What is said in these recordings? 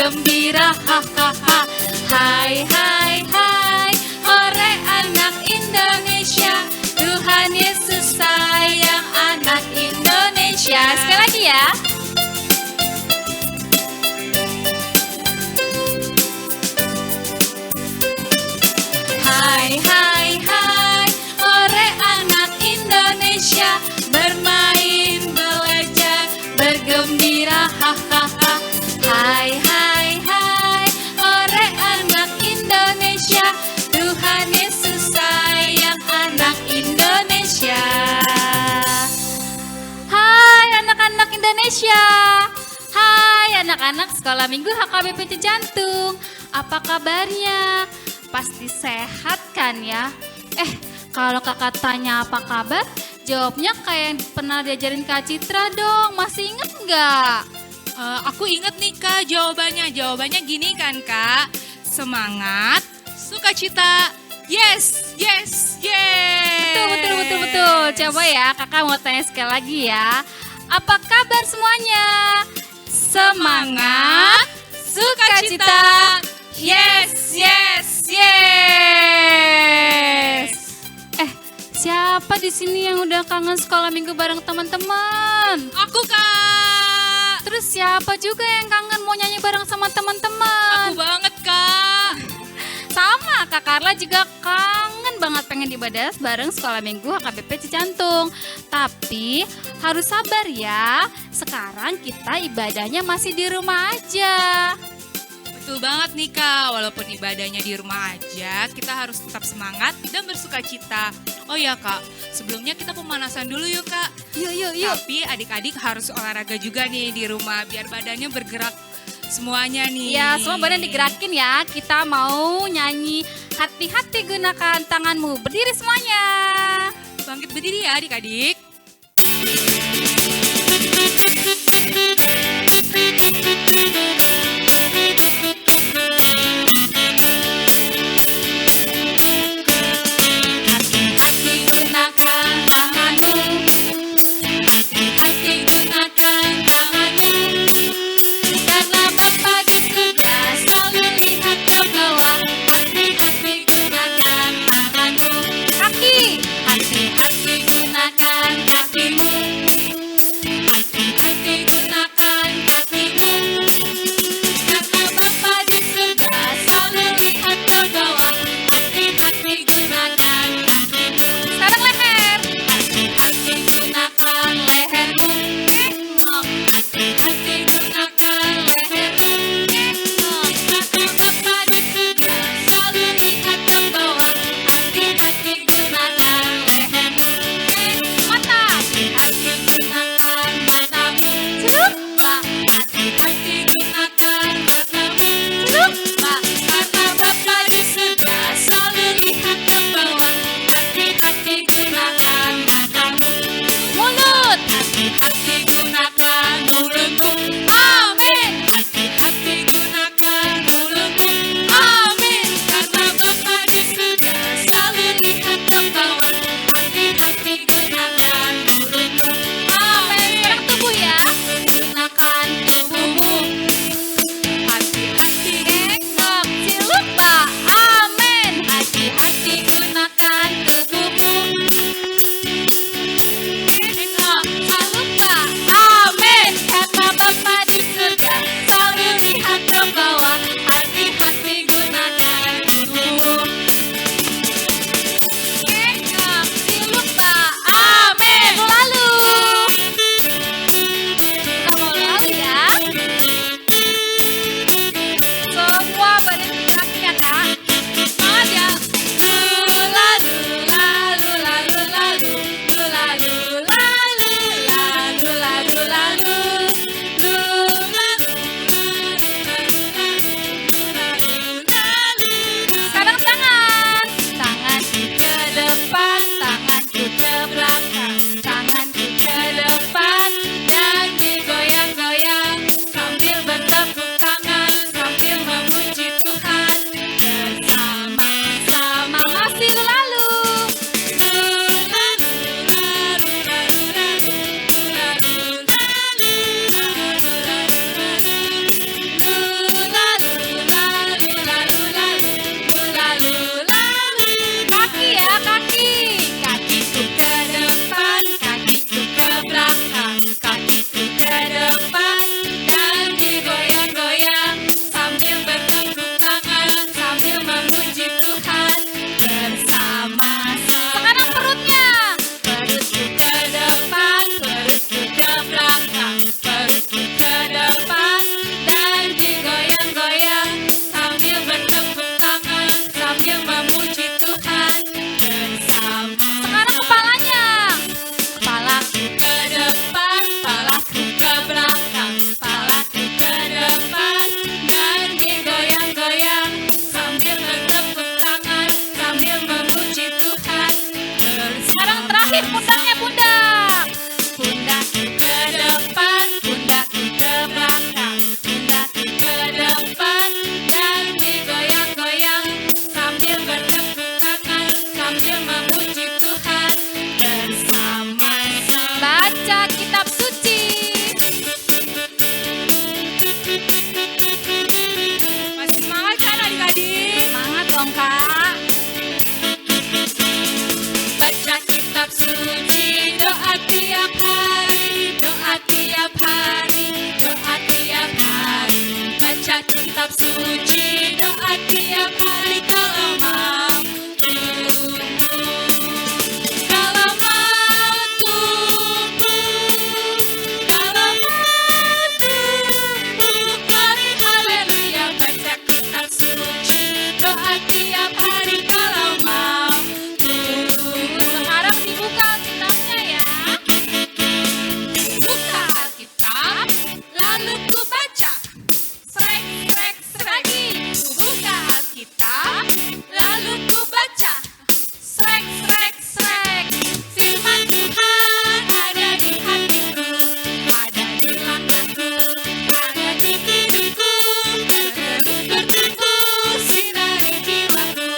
bergembira, hahaha. Hai hai hai, hore anak Indonesia, Tuhan Yesus sayang anak Indonesia. Sekali lagi ya. Hai hai hai, hore anak Indonesia, bermain, belajar, bergembira, hahaha. Hai hai hai, hore anak Indonesia, Tuhan Yesus sayang anak Indonesia. Hai anak-anak Indonesia. Hai anak-anak sekolah minggu HKBP Cijantung. Apa kabarnya? Pasti sehat kan ya? Kalau kakak tanya apa kabar, jawabnya kayak yang pernah diajarin Kak Citra dong. Masih inget nggak? Aku inget nih Kak jawabannya. Jawabannya gini kan Kak. Semangat, sukacita, yes, yes, yes. Betul. Coba ya, kakak mau tanya sekali lagi ya. Apa kabar semuanya? Semangat, sukacita, yes, yes, yes. Siapa di sini yang udah kangen sekolah minggu bareng teman-teman? Aku Kak. Terus siapa juga yang kangen mau nyanyi bareng sama teman-teman? Aku banget Kak. Sama, Kak Carla juga kangen banget pengen ibadah bareng sekolah minggu HKBP Cijantung. Tapi harus sabar ya, sekarang kita ibadahnya masih di rumah aja. Betul banget nih Kak, walaupun ibadahnya di rumah aja, kita harus tetap semangat dan bersuka cita. Oh ya Kak, sebelumnya kita pemanasan dulu yuk Kak. Yuk. Tapi adik-adik harus olahraga juga nih di rumah, biar badannya bergerak semuanya nih. Ya, semua badan digerakin ya. Kita mau nyanyi hati-hati gunakan tanganmu. Berdiri semuanya. Bangkit berdiri ya adik-adik. Hati-hati gunakan tanganmu. Hati-hati gunakan tanganmu. Karena Bapa di surga selalu lihat ke bawah. Hati-hati gunakan tanganmu. Kaki. Hati-hati gunakan kakimu. suci, doa tiap hari kalau mau tumbuh. Kalau mau tumbuh, kalau mau tumbuh, mari haleluya baca kitab suci, doa tiap hari kalau mau tumbuh. Sekarang dibuka Alkitabnya ya. Buka Alkitab, lalu ku baca. Srek, srek, srek. Ku buka Alkitab, lalu ku baca. Srek, srek, srek. Firman Tuhan ada di hatiku, ada di langkahku, ada di hidupku. Terus bertumbuh sinari jiwaku.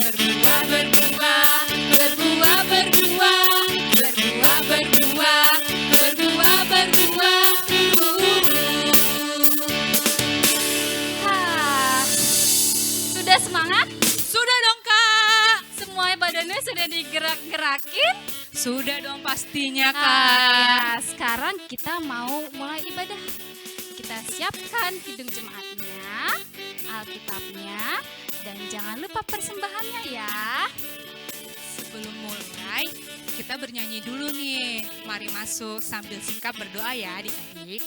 Berbuah, berbuah, berbuah, berbuah, berbuah, berbuah, berbuah, berbuah. Hah, sudah semangat? Sudah dong Kak. Semuanya badannya sudah digerak-gerakin? Sudah dong pastinya Kak. Ya, sekarang kita mau mulai ibadah. Kita siapkan kidung jemaatnya, Alkitabnya, dan jangan lupa persembahannya ya. Sebelum mulai, kita bernyanyi dulu nih. Mari masuk sambil sikap berdoa ya adik-adik.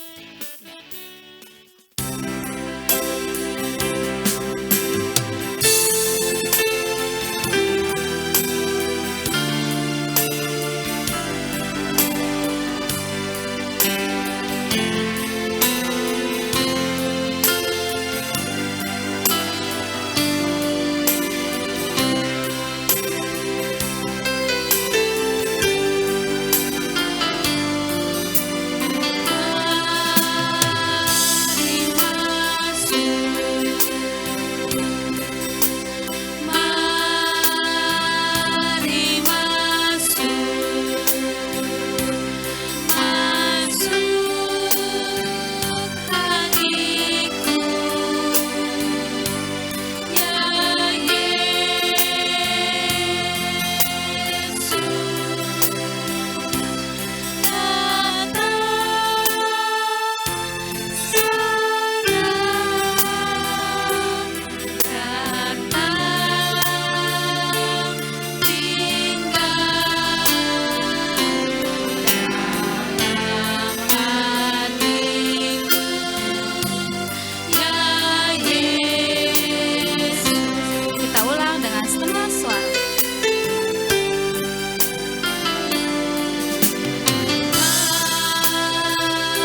Kita ulang dengan setengah suara.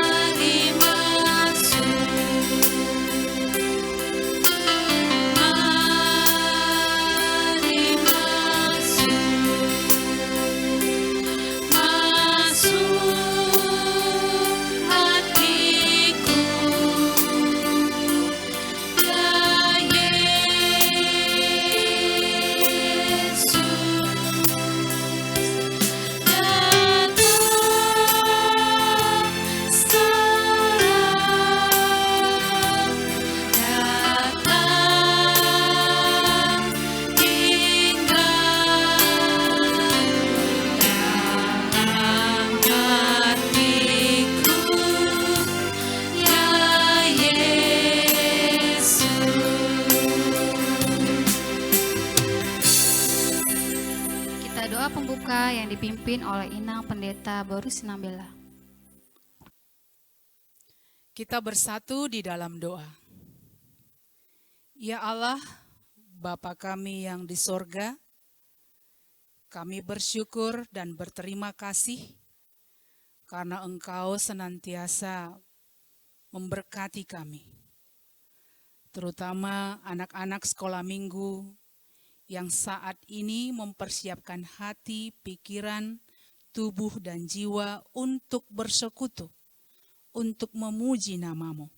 Mari masuk, mari masuk, masuk hatiku, ya Yesus, datang sekarang, datang tinggal dalam hatiku, ya Yesus. Kita doa pembuka yang dipimpin oleh Inang Pendeta Boru Sinambela. Kita bersatu di dalam doa. Ya Allah, Bapa kami yang di sorga, kami bersyukur dan berterima kasih karena Engkau senantiasa memberkati kami. Terutama anak-anak sekolah minggu yang saat ini mempersiapkan hati, pikiran, tubuh, dan jiwa untuk bersekutu, untuk memuji nama-Mu.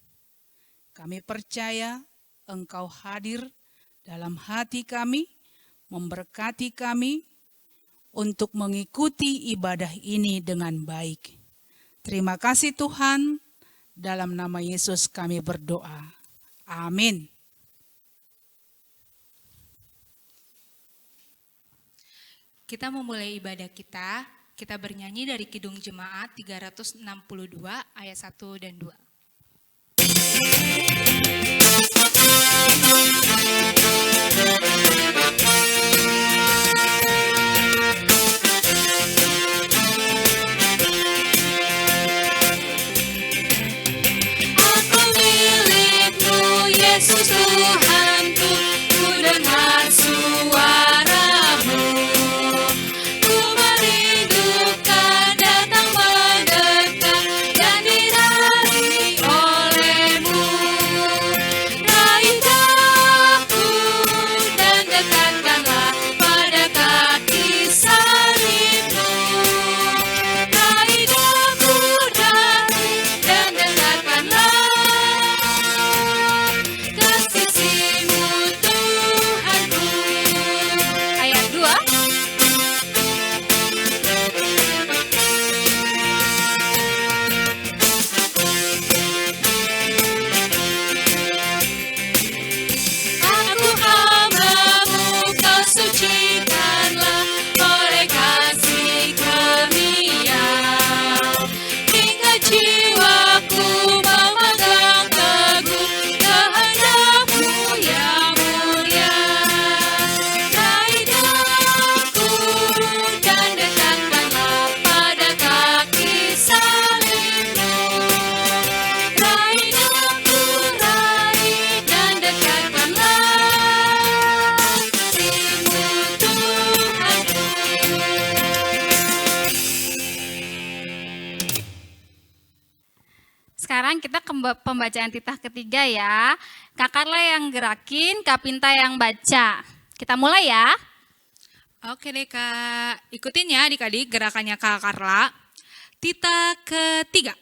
Kami percaya Engkau hadir dalam hati kami, memberkati kami untuk mengikuti ibadah ini dengan baik. Terima kasih Tuhan, dalam nama Yesus kami berdoa. Amin. Kita memulai ibadah kita bernyanyi dari Kidung Jemaat 362 ayat 1 dan 2. Sekarang kita ke pembacaan titah ketiga ya. Kak Carla yang gerakin, Kak Pinta yang baca. Kita mulai ya. Oke deh Kak, ikutin ya adik-adik gerakannya Kak Carla. Titah ketiga,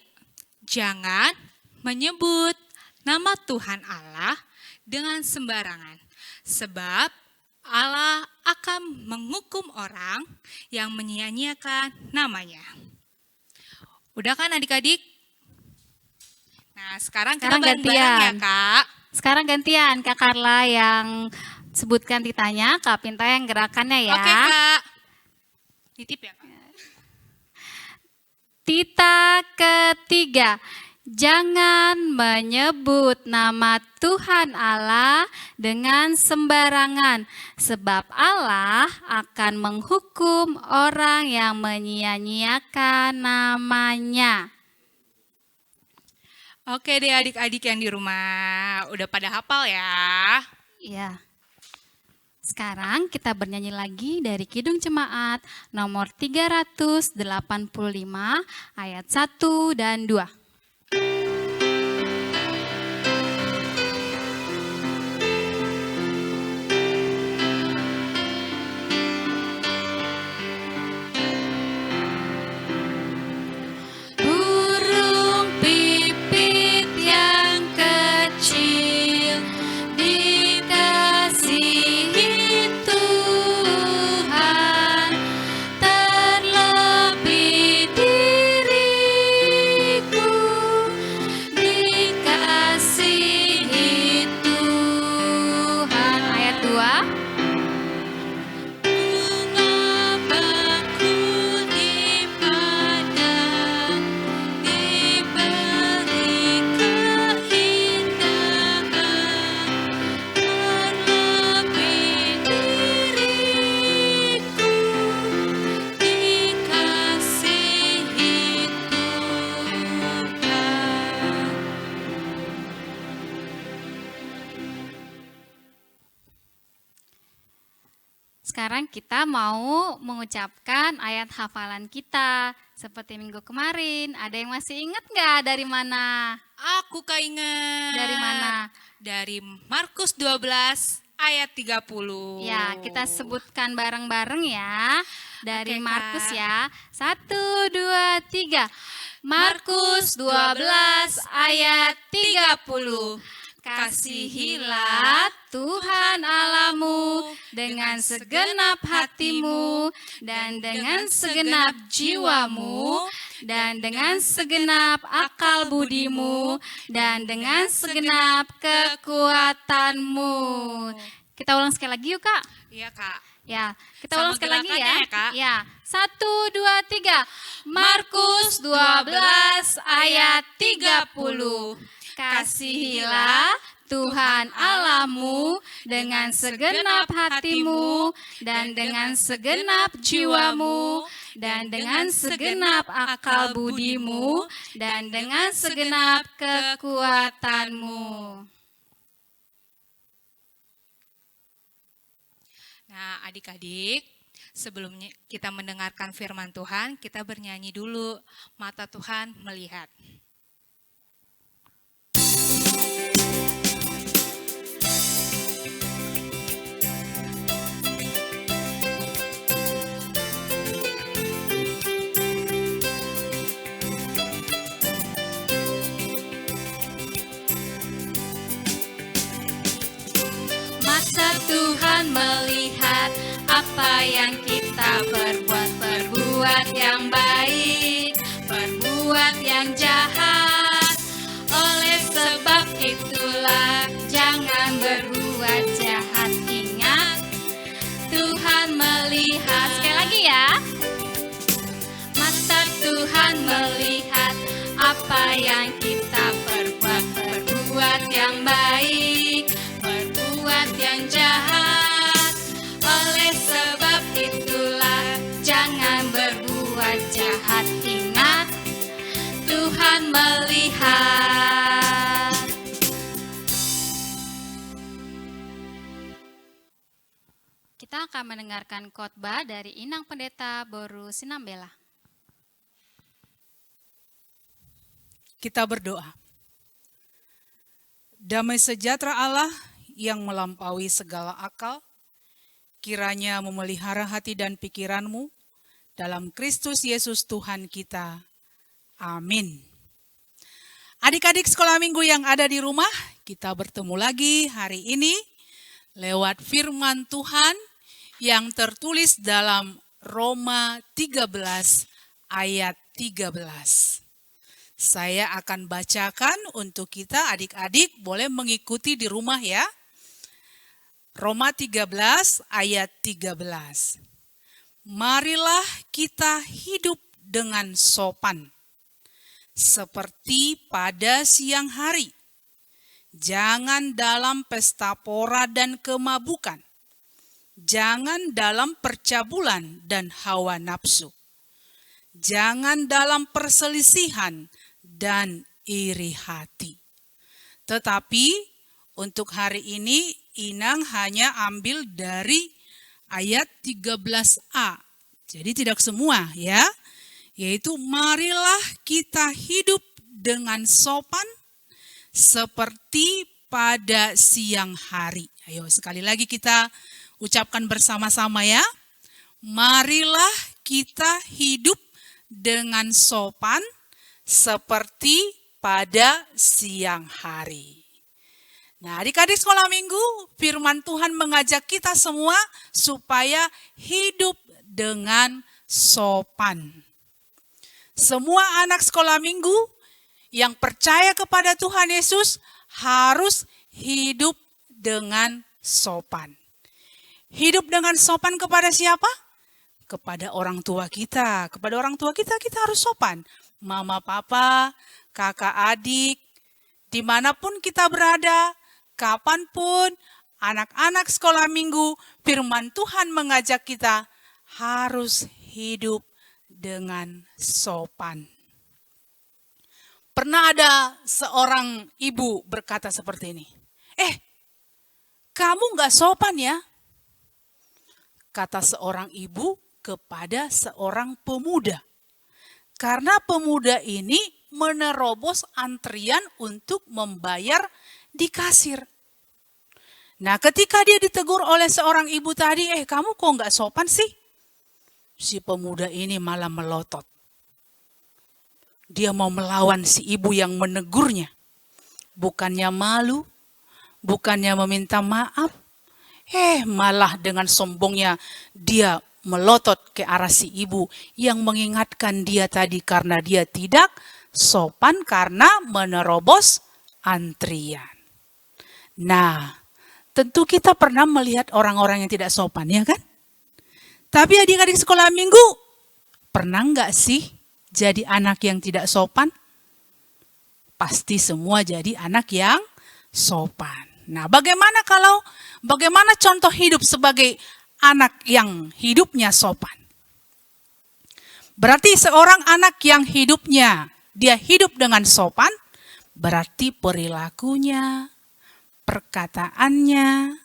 jangan menyebut nama Tuhan Allah dengan sembarangan. Sebab Allah akan menghukum orang yang menyia-nyiakan namanya. Udah kan adik-adik? Nah sekarang kita bareng-bareng ya Kak. Sekarang gantian Kak Carla yang sebutkan titanya, Kak Pinta yang gerakannya ya. Oke Kak. Titip ya Kak. Titah ketiga, jangan menyebut nama Tuhan Allah dengan sembarangan, sebab Allah akan menghukum orang yang menyia-nyiakan namanya. Oke deh adik-adik yang di rumah, udah pada hafal ya? Ya. Sekarang kita bernyanyi lagi dari Kidung Jemaat nomor 385 ayat 1 dan 2. Burung pipit yang kecil dikasihi Tuhan, terlebih diriku dikasihi Tuhan. Ayat 2. Bunga bakul di padang diberi keindahan, terlebih diriku dikasihi Tuhan. Sekarang kita mau mengucapkan ayat hafalan kita. Seperti minggu kemarin, ada yang masih ingat nggak dari mana? Aku keinget. Dari mana? Dari Markus 12 ayat 30. Ya, kita sebutkan bareng-bareng ya. Dari Oke, Markus Kak. ya. 1, 2, 3. Markus 12 ayat 30. Kasihilah Tuhan Allahmu dengan segenap hatimu dan dengan segenap jiwamu dan dengan segenap akal budimu dan dengan segenap kekuatanmu. Kita ulang sekali lagi yuk Kak. Iya Kak. Ya, kita Sama ulang sekali lagi ya. gerakannya ya, Kak. Ya, 1, 2, 3. Markus 12 ayat 30. Kasihilah Tuhan Allahmu dengan segenap hatimu dan dengan segenap jiwamu dan dengan segenap akal budimu dan dengan segenap kekuatanmu. Nah adik-adik, sebelum kita mendengarkan firman Tuhan, kita bernyanyi dulu. Mata Tuhan melihat. Mata Tuhan melihat apa yang kita perbuat yang baik, perbuat yang jahat. Oleh sebab itulah jangan berbuat jahat. Ingat, Tuhan melihat. Sekali lagi ya. Mata Tuhan melihat apa yang kita perbuat yang baik, perbuat yang jahat. Oleh sebab itulah jangan berbuat jahat. Ingat, Tuhan melihat. Kita akan mendengarkan khotbah dari Inang Pendeta Boru Sinambela. Kita berdoa. Damai sejahtera Allah yang melampaui segala akal, kiranya memelihara hati dan pikiranmu dalam Kristus Yesus Tuhan kita. Amin. Adik-adik sekolah minggu yang ada di rumah, kita bertemu lagi hari ini lewat firman Tuhan yang tertulis dalam Roma 13 ayat 13. Saya akan bacakan untuk kita, adik-adik boleh mengikuti di rumah ya. Roma 13 ayat 13. Marilah kita hidup dengan sopan, seperti pada siang hari. Jangan dalam pesta pora dan kemabukan. Jangan dalam percabulan dan hawa nafsu. Jangan dalam perselisihan dan iri hati. Tetapi untuk hari ini Inang hanya ambil dari ayat 13a. Jadi tidak semua ya. Yaitu marilah kita hidup dengan sopan seperti pada siang hari. Ayo sekali lagi kita ucapkan bersama-sama ya. Marilah kita hidup dengan sopan seperti pada siang hari. Nah, adik-adik sekolah minggu, firman Tuhan mengajak kita semua supaya hidup dengan sopan. Semua anak sekolah minggu yang percaya kepada Tuhan Yesus harus hidup dengan sopan. Hidup dengan sopan kepada siapa? Kepada orang tua kita. Kepada orang tua kita harus sopan. Mama, papa, kakak, adik, dimanapun kita berada, kapanpun, anak-anak sekolah minggu, firman Tuhan mengajak kita harus hidup dengan sopan. Pernah ada seorang ibu berkata seperti ini, kamu gak sopan ya? Kata seorang ibu kepada seorang pemuda. Karena pemuda ini menerobos antrian untuk membayar di kasir. Nah, ketika dia ditegur oleh seorang ibu tadi, kamu kok gak sopan sih? Si pemuda ini malah melotot. Dia mau melawan si ibu yang menegurnya. Bukannya malu, bukannya meminta maaf, malah dengan sombongnya dia melotot ke arah si ibu yang mengingatkan dia tadi karena dia tidak sopan karena menerobos antrian. Nah, tentu kita pernah melihat orang-orang yang tidak sopan, ya kan? Tapi adik-adik sekolah minggu, pernah nggak sih jadi anak yang tidak sopan? Pasti semua jadi anak yang sopan. Nah, bagaimana contoh hidup sebagai anak yang hidupnya sopan? Berarti seorang anak yang hidupnya, dia hidup dengan sopan, berarti perilakunya, perkataannya,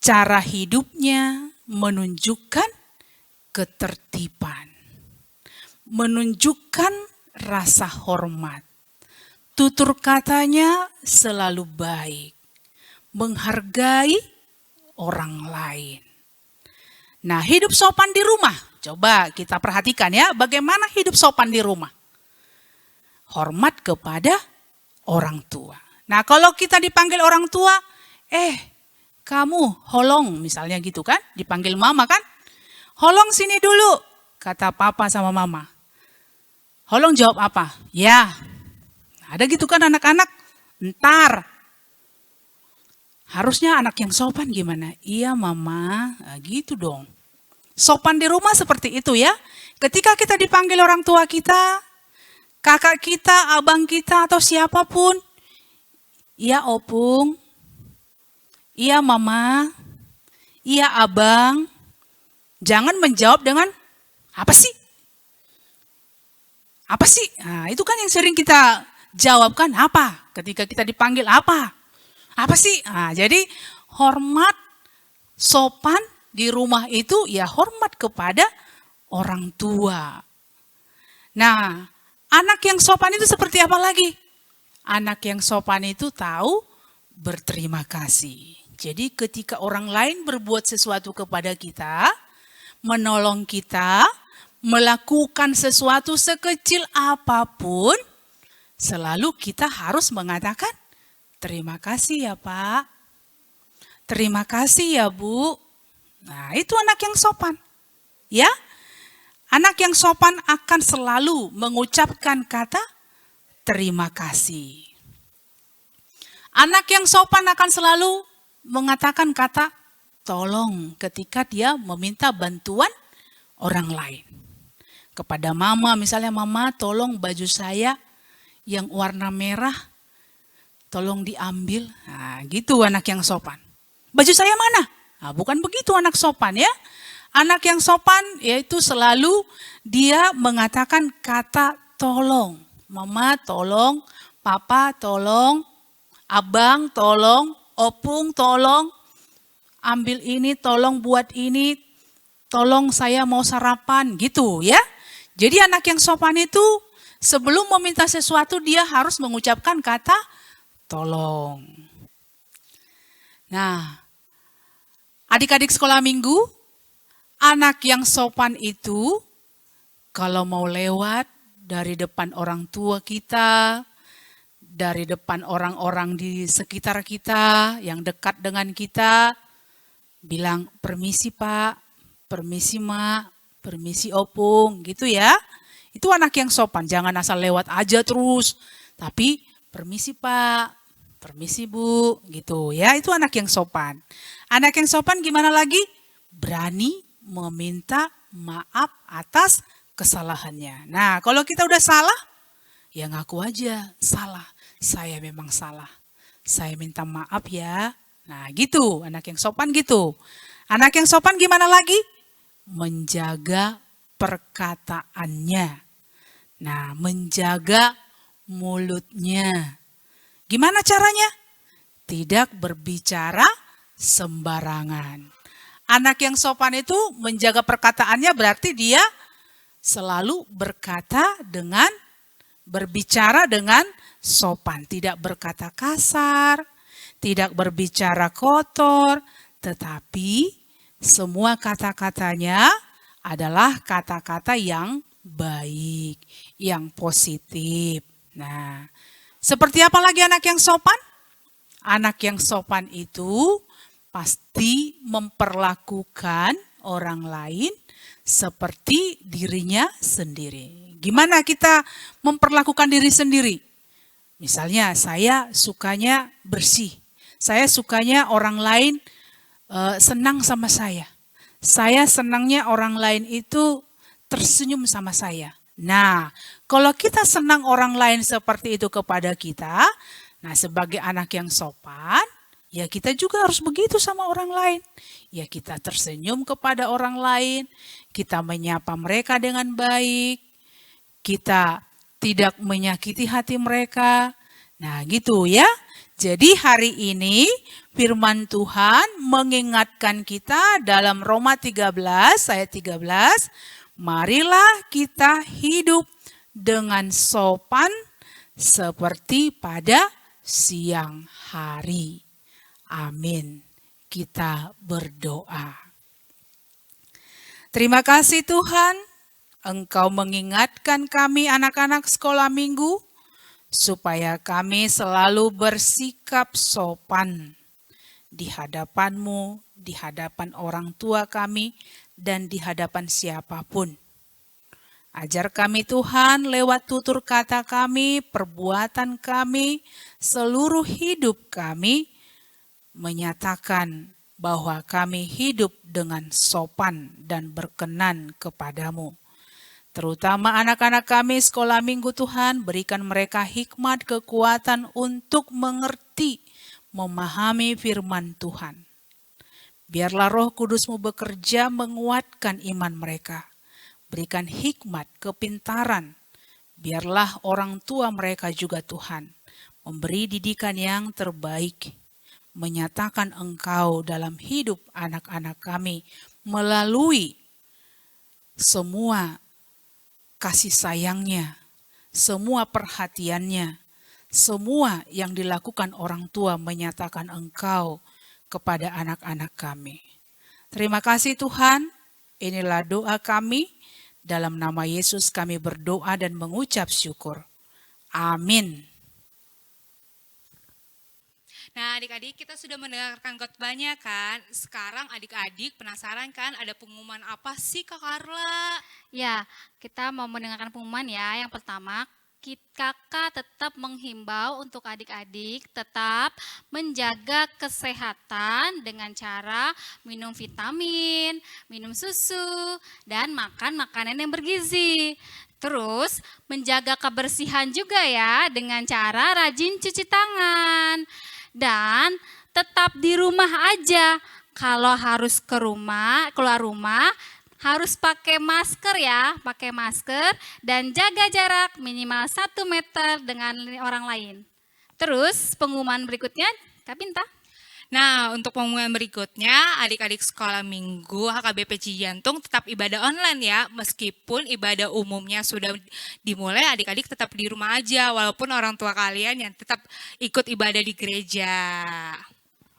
cara hidupnya menunjukkan ketertiban, menunjukkan rasa hormat, tutur katanya selalu baik, menghargai orang lain. Nah, hidup sopan di rumah, coba kita perhatikan ya, bagaimana hidup sopan di rumah. Hormat kepada orang tua. Nah, kalau kita dipanggil orang tua, kamu Holong misalnya gitu kan, dipanggil mama kan. Holong sini dulu, kata papa sama mama. Holong jawab apa? Ya. Ada gitu kan anak-anak, ntar. Harusnya anak yang sopan gimana? Iya mama, nah, gitu dong. Sopan di rumah seperti itu ya. Ketika kita dipanggil orang tua kita, kakak kita, abang kita atau siapapun. Iya opung, iya mama, iya abang. Jangan menjawab dengan apa sih? Apa sih? Nah, itu kan yang sering kita jawabkan apa? Ketika kita dipanggil apa? Apa sih? Nah, jadi hormat, sopan di rumah itu ya hormat kepada orang tua. Nah, Anak yang sopan itu seperti apa lagi? Anak yang sopan itu tahu berterima kasih. Jadi ketika orang lain berbuat sesuatu kepada kita, menolong kita, melakukan sesuatu sekecil apapun, selalu kita harus mengatakan, terima kasih ya Pak, terima kasih ya Bu. Nah itu anak yang sopan. Ya, anak yang sopan akan selalu mengucapkan kata terima kasih. Anak yang sopan akan selalu mengatakan kata tolong ketika dia meminta bantuan orang lain. Kepada mama, misalnya mama tolong baju saya yang warna merah, tolong diambil. Nah gitu anak yang sopan. Baju saya mana? Nah, bukan begitu anak sopan ya. Anak yang sopan yaitu selalu dia mengatakan kata tolong. Mama tolong, papa tolong, abang tolong, opung tolong, ambil ini, tolong buat ini, tolong saya mau sarapan gitu ya. Jadi anak yang sopan itu sebelum meminta sesuatu dia harus mengucapkan kata tolong. Nah, adik-adik sekolah minggu, anak yang sopan itu kalau mau lewat dari depan orang tua kita, dari depan orang-orang di sekitar kita yang dekat dengan kita, bilang permisi Pak, permisi Mak, permisi Opung gitu ya. Itu anak yang sopan, jangan asal lewat aja terus. Tapi permisi Pak, permisi Bu gitu ya. Itu anak yang sopan. Anak yang sopan gimana lagi? Berani meminta maaf atas kesalahannya. Nah kalau kita udah salah, ya ngaku aja salah. Saya memang salah. Saya minta maaf ya. Nah gitu, anak yang sopan gitu. Anak yang sopan gimana lagi? Menjaga perkataannya. Nah menjaga mulutnya. Gimana caranya? Tidak berbicara sembarangan. Anak yang sopan itu menjaga perkataannya berarti dia selalu berbicara dengan sopan. Tidak berkata kasar, tidak berbicara kotor, tetapi semua kata-katanya adalah kata-kata yang baik, yang positif. Nah, seperti apa lagi anak yang sopan? Anak yang sopan itu pasti memperlakukan orang lain seperti dirinya sendiri. Gimana kita memperlakukan diri sendiri? Misalnya saya sukanya bersih. Saya sukanya orang lain senang sama saya. Saya senangnya orang lain itu tersenyum sama saya. Nah, kalau kita senang orang lain seperti itu kepada kita, nah sebagai anak yang sopan, ya kita juga harus begitu sama orang lain. Ya kita tersenyum kepada orang lain, kita menyapa mereka dengan baik, kita tidak menyakiti hati mereka. Nah gitu ya. Jadi hari ini firman Tuhan mengingatkan kita dalam Roma 13 ayat 13, marilah kita hidup dengan sopan seperti pada siang hari. Amin. Kita berdoa. Terima kasih Tuhan, Engkau mengingatkan kami anak-anak sekolah minggu, supaya kami selalu bersikap sopan di hadapan-Mu, di hadapan orang tua kami, dan di hadapan siapapun. Ajar kami Tuhan lewat tutur kata kami, perbuatan kami, seluruh hidup kami, menyatakan bahwa kami hidup dengan sopan dan berkenan kepadamu. Terutama anak-anak kami sekolah minggu Tuhan, berikan mereka hikmat, kekuatan untuk mengerti, memahami firman Tuhan. Biarlah Roh Kudus-Mu bekerja menguatkan iman mereka. Berikan hikmat, kepintaran. Biarlah orang tua mereka juga Tuhan, memberi didikan yang terbaik, menyatakan Engkau dalam hidup anak-anak kami melalui semua kasih sayangnya, semua perhatiannya, semua yang dilakukan orang tua menyatakan Engkau kepada anak-anak kami. Terima kasih Tuhan, inilah doa kami. Dalam nama Yesus kami berdoa dan mengucap syukur. Amin. Nah adik-adik kita sudah mendengarkan khotbahnya kan. Sekarang adik-adik penasaran kan ada pengumuman apa sih Kak Carla? Ya, kita mau mendengarkan pengumuman ya. Yang pertama, kakak tetap menghimbau untuk adik-adik tetap menjaga kesehatan dengan cara minum vitamin, minum susu, dan makan makanan yang bergizi. Terus menjaga kebersihan juga ya dengan cara rajin cuci tangan. Dan tetap di rumah aja. Kalau harus keluar rumah, harus pakai masker ya, pakai masker dan jaga jarak minimal 1 meter dengan orang lain. Terus pengumuman berikutnya, Kak Binta. Nah, untuk pengumuman berikutnya, adik-adik sekolah minggu HKBP Cijantung tetap ibadah online ya. Meskipun ibadah umumnya sudah dimulai, adik-adik tetap di rumah aja. Walaupun orang tua kalian yang tetap ikut ibadah di gereja.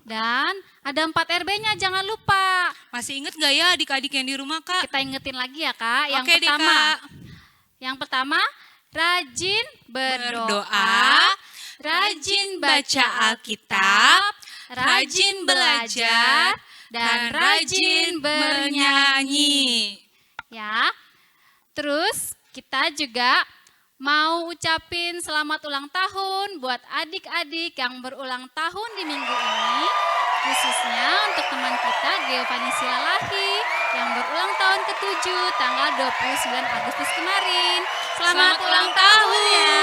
Dan ada 4 RB-nya, jangan lupa. Masih inget gak ya adik-adik yang di rumah Kak? Kita ingetin lagi ya Kak. Yang Oke, pertama, deh, Kak. Yang pertama, rajin berdoa, rajin baca Alkitab, rajin belajar, dan rajin bernyanyi. Ya. Terus kita juga mau ucapin selamat ulang tahun buat adik-adik yang berulang tahun di minggu ini. Khususnya untuk teman kita Geovani Silalahi yang berulang tahun ke-7 tanggal 29 Agustus kemarin. Selamat ulang tahun ya.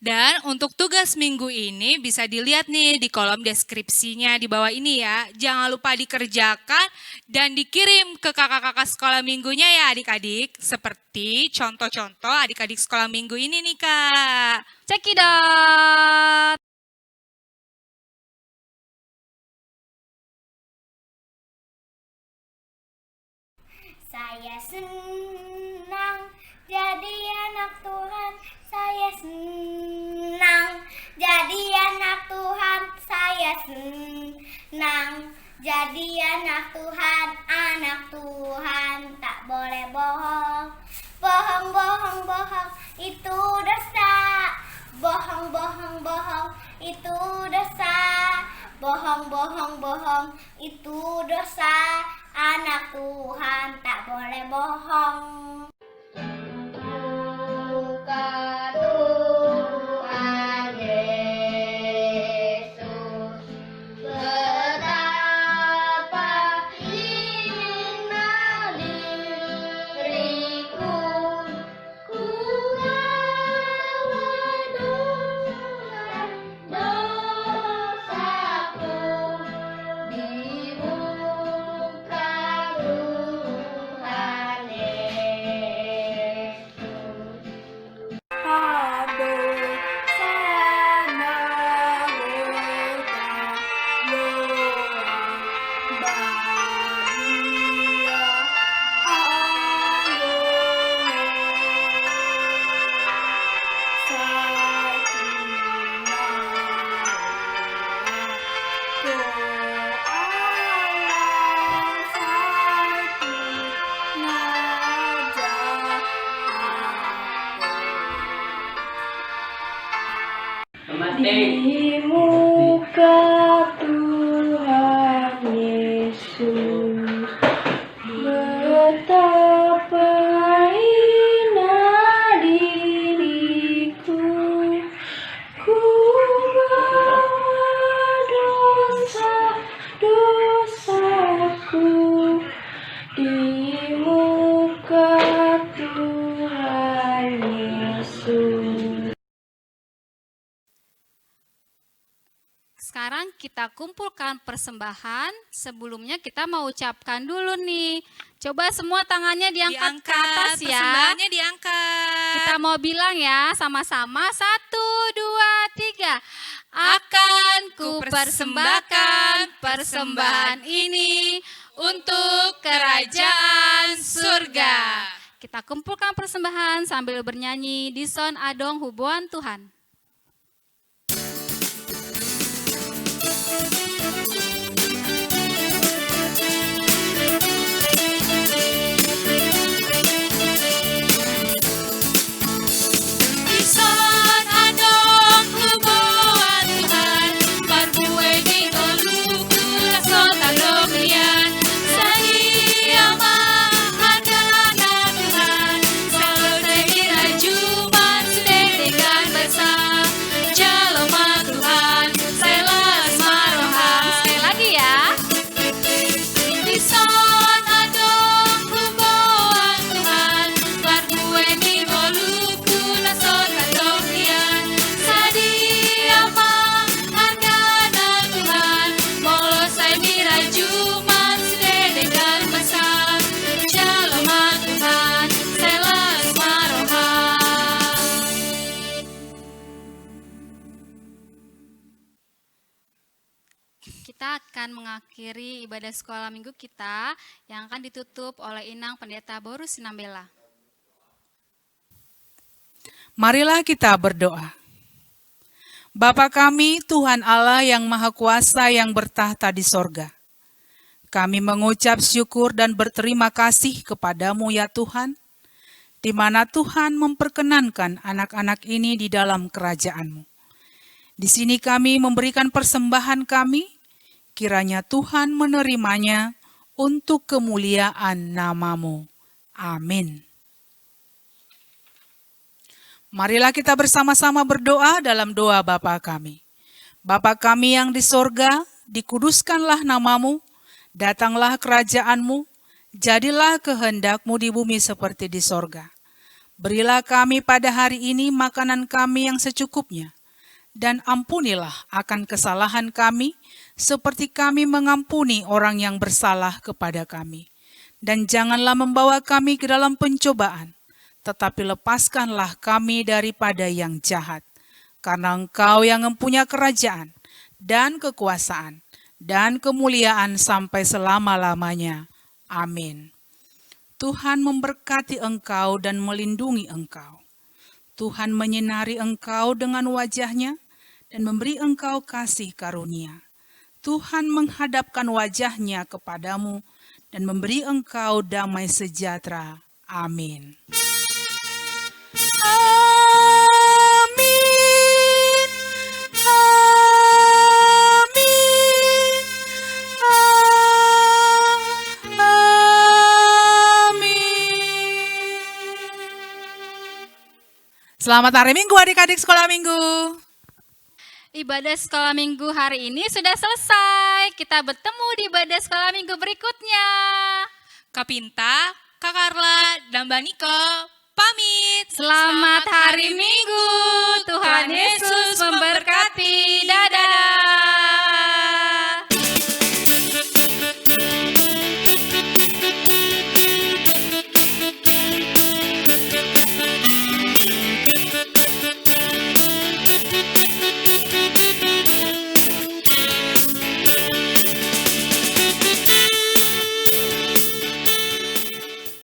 Dan untuk tugas minggu ini bisa dilihat nih di kolom deskripsinya di bawah ini ya. Jangan lupa dikerjakan dan dikirim ke kakak-kakak sekolah minggunya ya adik-adik. Seperti contoh-contoh adik-adik sekolah minggu ini nih Kak. Cekidot. Saya senang jadi anak Tuhan. Saya senang jadi anak Tuhan. Saya senang jadi anak Tuhan. Anak Tuhan tak boleh bohong. Bohong, bohong, bohong itu dosa. Bohong, bohong, bohong itu dosa. Bohong, bohong, bohong itu dosa. Anak Tuhan tak boleh bohong. Bukan Tuhan Yesus, betapa indah diriku, ku lawan dosaku di muka Tuhan Yesus. Aduh, sana di muka Tuhan Yesus, betapa indah diriku, ku bawa dosa-dosaku di muka Tuhan Yesus. Sekarang kita kumpulkan persembahan. Sebelumnya kita mau ucapkan dulu nih. Coba semua tangannya diangkat ke atas ya. Persembahannya diangkat. Kita mau bilang ya sama-sama. 1, 2, 3. Akan ku persembahkan persembahan ini untuk kerajaan surga. kita kumpulkan persembahan sambil bernyanyi di Son Adong Hubuan Tuhan. Ison adong hubuan Tuhan, barbue di goluku lasot adong lian. Saya mahadana Tuhan, selalu saya juman sudah dengan besar. Jalma Tuhan, selas maroham. Sekali lagi ya. Ison adong hubuan Tuhan, barbue di goluku lasot adong lian. Sadia mahadana Tuhan, molo saya dirajuman sudah dengan besar. Jalma Tuhan, selas maroham. Kita akan mengakhiri ibadah sekolah minggu kita yang akan ditutup oleh Inang Pendeta Boru Sinambela. Marilah kita berdoa. Bapa kami, Tuhan Allah yang Maha Kuasa yang bertahta di sorga. Kami mengucap syukur dan berterima kasih kepadamu ya Tuhan, di mana Tuhan memperkenankan anak-anak ini di dalam kerajaan-Mu. Di sini kami memberikan persembahan kami, kiranya Tuhan menerimanya untuk kemuliaan nama-Mu. Amin. Marilah kita bersama-sama berdoa dalam doa Bapa kami. Bapa kami yang di sorga, dikuduskanlah nama-Mu, datanglah kerajaan-Mu, jadilah kehendak-Mu di bumi seperti di sorga. Berilah kami pada hari ini makanan kami yang secukupnya, dan ampunilah akan kesalahan kami, seperti kami mengampuni orang yang bersalah kepada kami. Dan janganlah membawa kami ke dalam pencobaan, tetapi lepaskanlah kami daripada yang jahat. Karena Engkau yang mempunyai kerajaan, dan kekuasaan, dan kemuliaan sampai selama-lamanya. Amin. Tuhan memberkati engkau dan melindungi engkau. Tuhan menyinari engkau dengan wajah-Nya dan memberi engkau kasih karunia. Tuhan menghadapkan wajah-Nya kepadamu dan memberi engkau damai sejahtera. Amin. Amin. Amin. Amin. Selamat hari Minggu adik-adik sekolah minggu. Ibadah sekolah minggu hari ini sudah selesai. Kita bertemu di ibadah sekolah minggu berikutnya. Kak Pinta, Kak Carla, dan Mbak Niko pamit. Selamat hari Minggu.